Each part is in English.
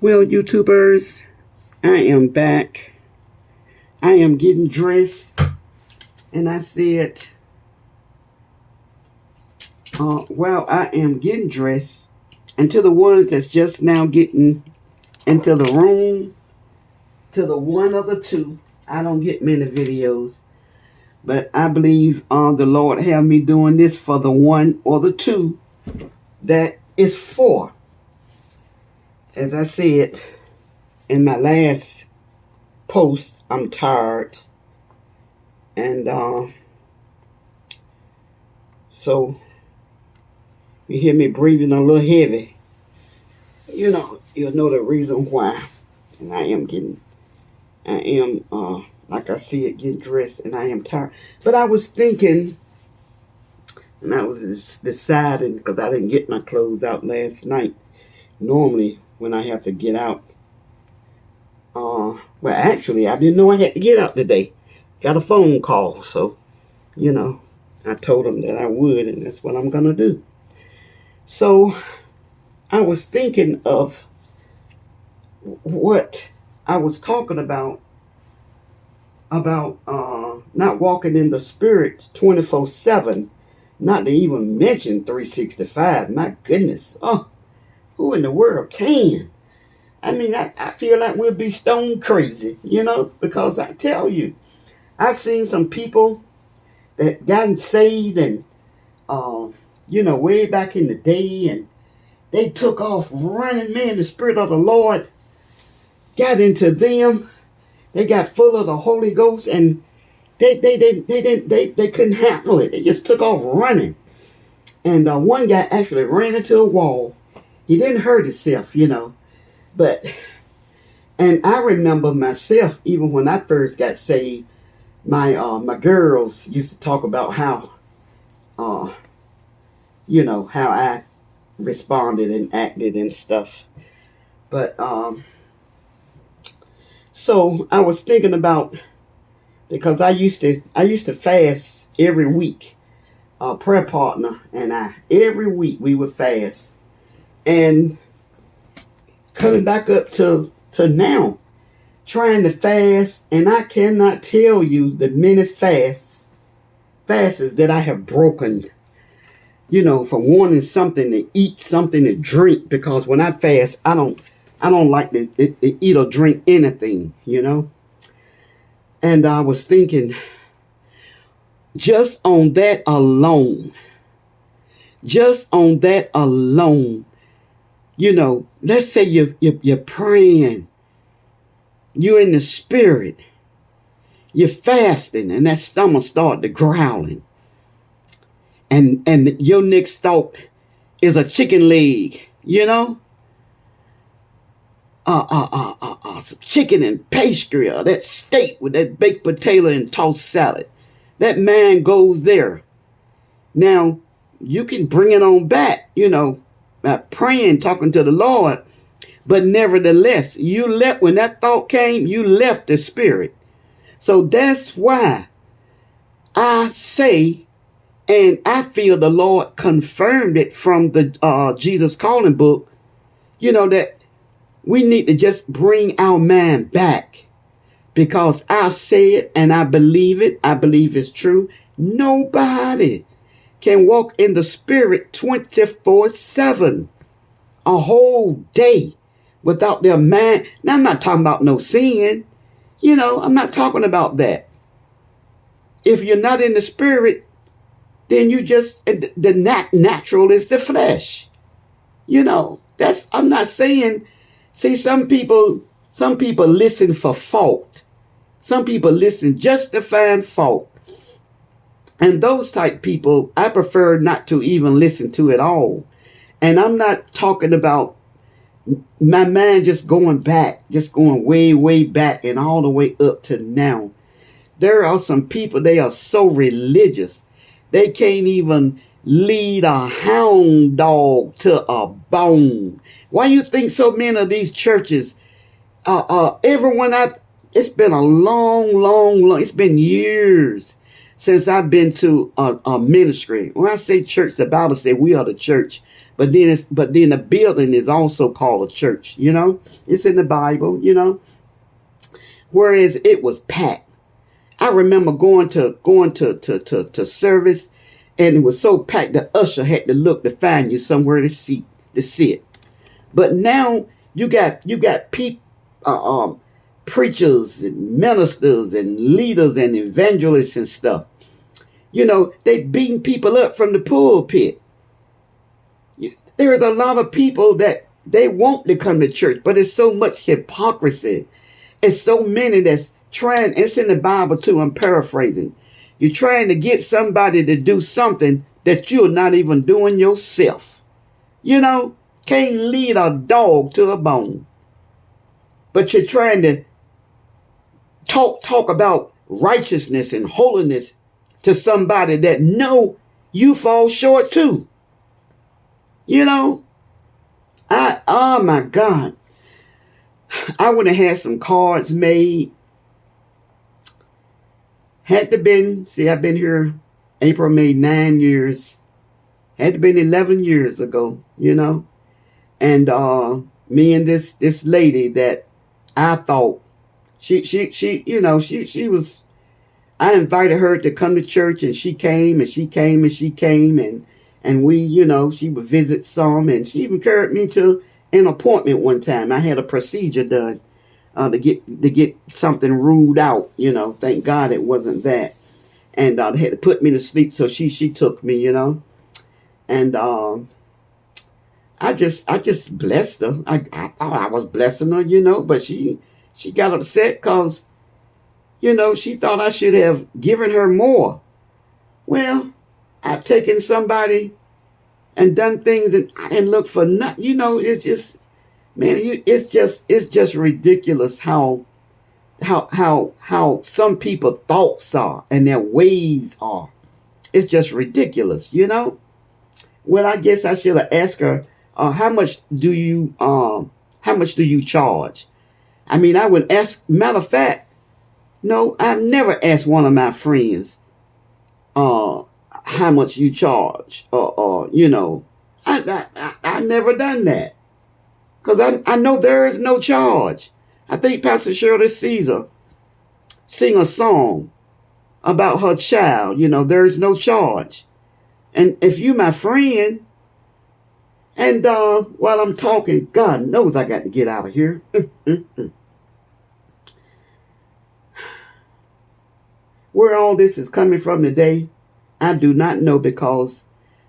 Well, YouTubers, I am back. I am getting dressed. And I said, well, I am getting dressed. And to the ones that's just now getting into the room, to the one of the two, I don't get many videos. But I believe the Lord have me doing this for the one or the two that is for. As I said in my last post, I'm tired. And so you hear me breathing a little heavy. You'll know the reason why. And I am, like I said, getting dressed and I am tired. But I was thinking, and I was deciding, because I didn't get my clothes out last night. Normally, when I have to get out, well, actually, I didn't know I had to get out today. Got a phone call, so, I told them that I would, and that's what I'm going to do. So, I was thinking of what I was talking about not walking in the Spirit 24/7, not to even mention 365. My goodness. Oh, who in the world can? I mean, I feel like we'll be stone crazy, because I tell you, I've seen some people that gotten saved and, way back in the day, and they took off running. Man, the Spirit of the Lord got into them. They got full of the Holy Ghost, and they couldn't handle it. They just took off running. And one guy actually ran into a wall. He didn't hurt himself, But, and I remember myself, even when I first got saved, my girls used to talk about how, how I responded and acted and stuff. But, so I was thinking about, because I used to fast every week, prayer partner and every week we would fast. And coming back up to now, trying to fast, and I cannot tell you the many fasts that I have broken, for wanting something to eat, something to drink, because when I fast, I don't like to eat or drink anything, And I was thinking, just on that alone, let's say you're praying, you're in the Spirit, you're fasting, and that stomach start to growling, and your next thought is a chicken leg, some chicken and pastry, or that steak with that baked potato and tossed salad. That man goes there. Now, you can bring it on back, by praying, talking to the Lord. But nevertheless, you left, when that thought came, you left the Spirit. So that's why I say, and I feel the Lord confirmed it from the Jesus Calling book, that we need to just bring our mind back. Because I say it and I believe it. I believe it's true. Nobody can walk in the Spirit 24/7, a whole day, without their mind. Now, I'm not talking about no sin. I'm not talking about that. If you're not in the Spirit, then you just, the natural is the flesh. I'm not saying, see, some people listen for fault. Some people listen just to find fault. And those type people, I prefer not to even listen to at all. And I'm not talking about my mind just going back, just going way, way back and all the way up to now. There are some people, they are so religious. They can't even lead a hound dog to a bone. Why you think so many of these churches, it's been a long, it's been years since I've been to a ministry. When I say church, the Bible says we are the church. but then the building is also called a church. It's in the Bible. Whereas it was packed. I remember going to service, and it was so packed the usher had to look to find you somewhere to sit. But now you got people, preachers and ministers and leaders and evangelists and stuff. They beating people up from the pulpit. There's a lot of people that they want to come to church, but it's so much hypocrisy. It's so many that's trying. It's in the Bible too. I'm paraphrasing. You're trying to get somebody to do something that you're not even doing yourself. Can't lead a dog to a bone. But you're trying to talk about righteousness and holiness to somebody that know you fall short too. Oh my God. I would have had some cards made. I've been here April, May, 9 years. Had to been 11 years ago, And me and this lady that I thought she was, I invited her to come to church, and she came and she came and she came, and we, she would visit some, and she even carried me to an appointment one time. I had a procedure done to get something ruled out. Thank God it wasn't that. And they had to put me to sleep, so she took me. And I just blessed her. I thought I was blessing her, but she got upset because she thought I should have given her more. Well, I've taken somebody and done things and looked for nothing. It's just, man, it's just ridiculous how some people thoughts are and their ways are. It's just ridiculous, Well, I guess I should have asked her, how much do you charge? I mean, I would ask. Matter of fact, no, I've never asked one of my friends, how much you charge, I never done that, because I know there is no charge. I think Pastor Shirley Caesar sing a song about her child. There is no charge. And if you my friend, and while I'm talking, God knows I got to get out of here. Where all this is coming from today, I do not know, because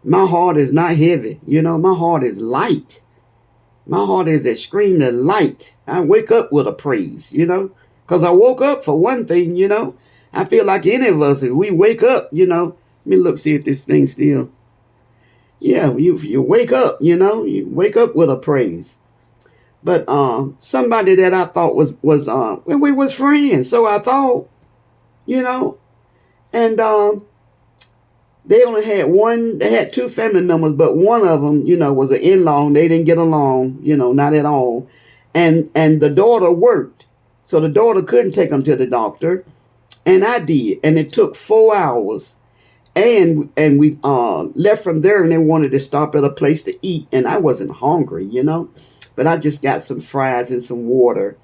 my heart is not heavy. My heart is light. My heart is extremely light. I wake up with a praise, because I woke up, for one thing. I feel like any of us, if we wake up, let me look, see if this thing's still. Yeah, you wake up, you wake up with a praise. But somebody that I thought was when we was friends, so I thought, and they only had one. They had two family members, but one of them, was an in-law. They didn't get along, not at all. And the daughter worked, so the daughter couldn't take them to the doctor, and I did, and it took 4 hours. And we left from there, and they wanted to stop at a place to eat, and I wasn't hungry, but I just got some fries and some water,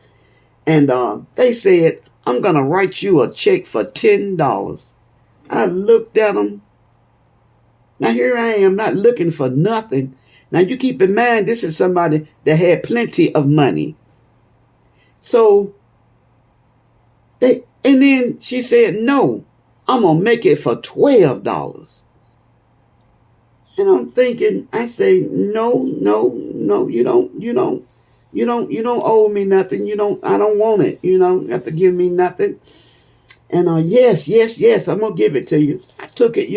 and they said, I'm gonna write you a check for $10. I looked at them. Now here I am, not looking for nothing. Now you keep in mind, this is somebody that had plenty of money. So and then she said, no, I'm going to make it for $12. And I'm thinking, I say, no, you don't owe me nothing. I don't want it. You don't have to give me nothing. And yes, I'm going to give it to you. I took it,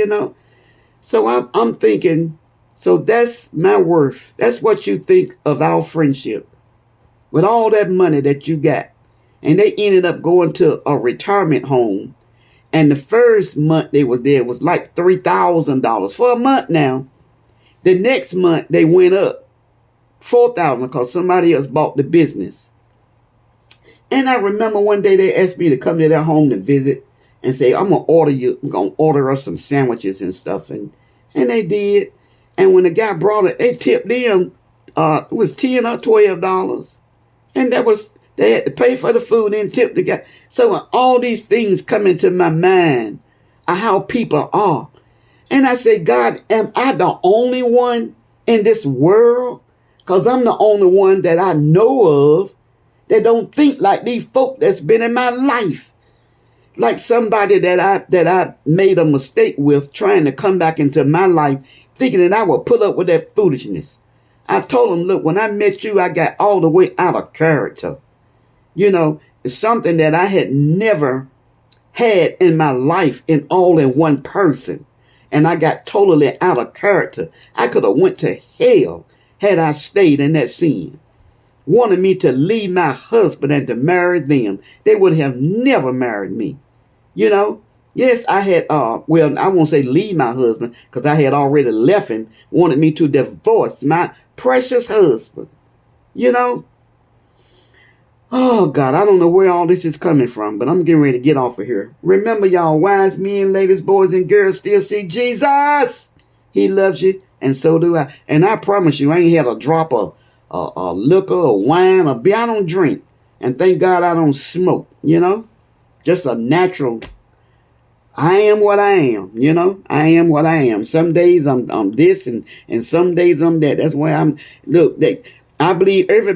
So I'm thinking, so that's my worth. That's what you think of our friendship. With all that money that you got. And they ended up going to a retirement home. And the first month they was there was like $3,000 for a month now. The next month they went up $4,000 because somebody else bought the business. And I remember one day they asked me to come to their home to visit and say, I'm gonna order us some sandwiches and stuff. And they did. And when the guy brought it, they tipped them, it was $10 or $12. And they had to pay for the food and tip the guy. So when all these things come into my mind of how people are, and I say, God, am I the only one in this world? Because I'm the only one that I know of that don't think like these folk that's been in my life. Like somebody that I made a mistake with, trying to come back into my life, thinking that I would put up with that foolishness. I told him, look, when I met you, I got all the way out of character. You know, it's something that I had never had in my life in one person. And I got totally out of character. I could have went to hell had I stayed in that sin. Wanted me to leave my husband and to marry them. They would have never married me. You know, yes, I had, well, I won't say leave my husband because I had already left him. Wanted me to divorce my precious husband. You know, oh, God, I don't know where all this is coming from, but I'm getting ready to get off of here. Remember, y'all, wise men, ladies, boys, and girls still see Jesus. He loves you, and so do I. And I promise you, I ain't had a drop of liquor or wine or beer. I don't drink. And thank God I don't smoke, you know. Just a natural. I am what I am, you know. I am what I am. Some days I'm this, and some days I'm that. That's why look, I believe everybody.